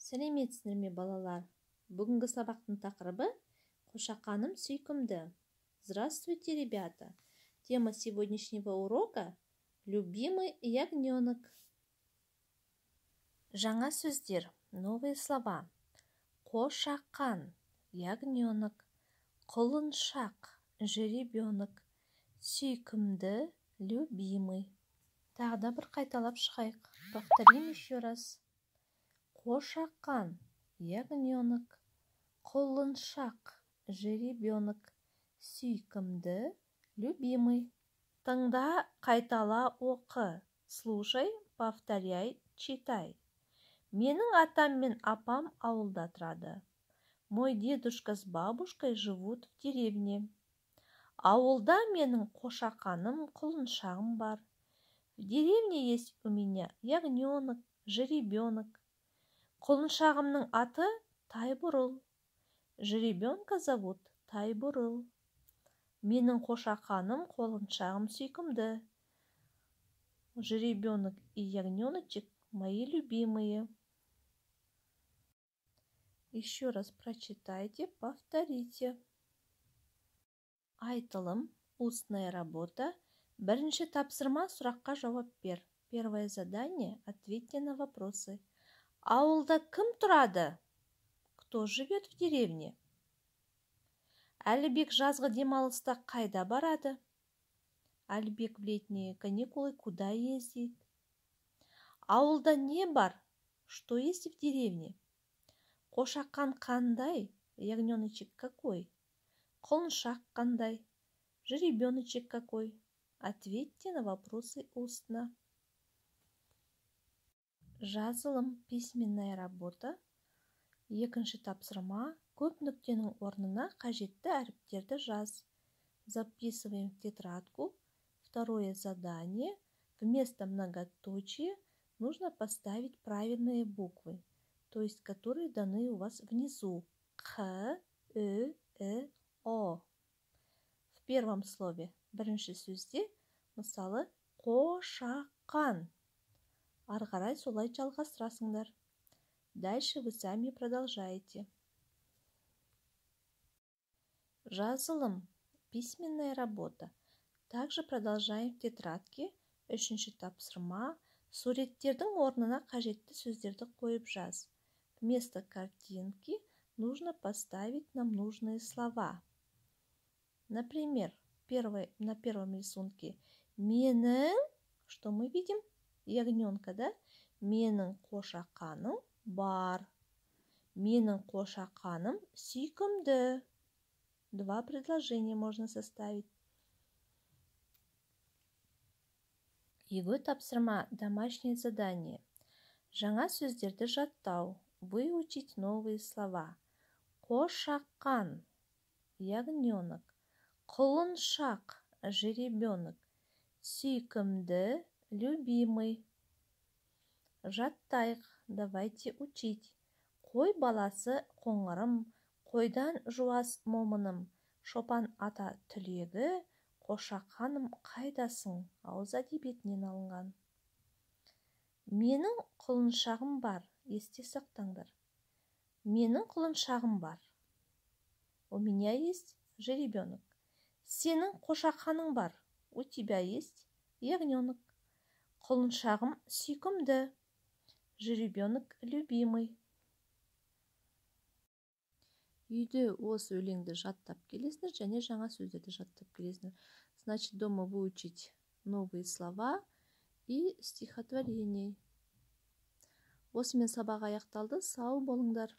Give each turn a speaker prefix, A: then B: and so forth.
A: Сәлеметсіздер ме, балалар? Бүгінгі сабақтың тақырыбы «Қошақаным сүйкімді». Здравствуйте, ребята! Тема сегодняшнего урока – любимый ягненок. Жаңа сөздер, новые слова. Қошақан, ягненок. Құлыншақ, жеребенок. Сүйкімді, любимый. Тағы да бір қайталап шығайық. Повторим еще раз. Қошақан, ягненок. Құлыншақ, жеребенок. Сүйкімді, любимый. Тыңда, қайтала оқы. Слушай, повторяй, читай. Менің атам мен апам ауылда тұрады. Мой дедушка с бабушкой живут в деревне. Ауылда менің қошақаным, құлыншағым бар. В деревне есть у меня ягненок, жеребенок. Құлыншағымның аты Тайбұрыл. Жеребенка зовут Тайбұрыл. Менің қошақаным, құлыншағым сүйкімді. Жеребенок и ягненочек мои любимые. Еще раз прочитайте, повторите. Айтылым, устная работа. Бірінші тапсырма, сұраққа жауап бер. Первое задание – ответьте на вопросы. Ауылда кім тұрады? Кто живет в деревне? Әлібек жазғы демалыста қайда барады? Әлібек в летние каникулы куда ездит? Ауылда не бар? Что есть в деревне? Қошақан қандай? Ягненочек какой? Құлыншақ қандай? Жеребеночек какой? Ответьте на вопросы устно. Жазылым, письменная работа. Екінші тапсырма. Көп нүктенің орнына қажетті әріптерді жаз. Записываем в тетрадку. Второе задание. Вместо многоточия нужно поставить правильные буквы, то есть которые даны у вас внизу. Х, Ö, Ö, О. В первом слове, бірінші сөзде, мысалы, қошақан. Ары қарай солай жалғастырасыңдар. Дальше вы сами продолжаете. Жазылым, письменная работа. Также продолжаем в тетрадке. Үшінші тапсырма. Суреттердің орнына қажетті сөздерді қойып жаз. Вместо картинки нужно поставить нам нужные слова. Например, на первом рисунке менің, что мы видим? Ягненка, да? Менің қошақаным бар. Менің қошақаным сүйкімді. Два предложения можно составить. Егой тапсырма, домашнее задание. Жаңа сөздерді жаттау. Выучить новые слова. Қошақан, ягненок. Құлыншақ, жеребенок. Сүйкімді, любимый. Жаттайық, давайте учить. Қой баласы қоңырым, қойдан жуас момыным. Шопан ата түлегі, қошақаным қайдасың? Ауыз әдебиетінен алынған. Менің құлыншағым бар, есте сақтаңдар. Менің құлыншағым бар. У меня есть жеребенок. Сенің қошақаның бар. У тебя есть ягненок. Құлыншағым сүйкімді. Жеребенок любимый. Үйде осы өлеңді жаттап келесіңдер, және жаңа сөздерді жаттап келесіңдер. Значит, дома выучить новые слова и стихотворение. Осымен сабақ аяқталды. Сау болыңдар.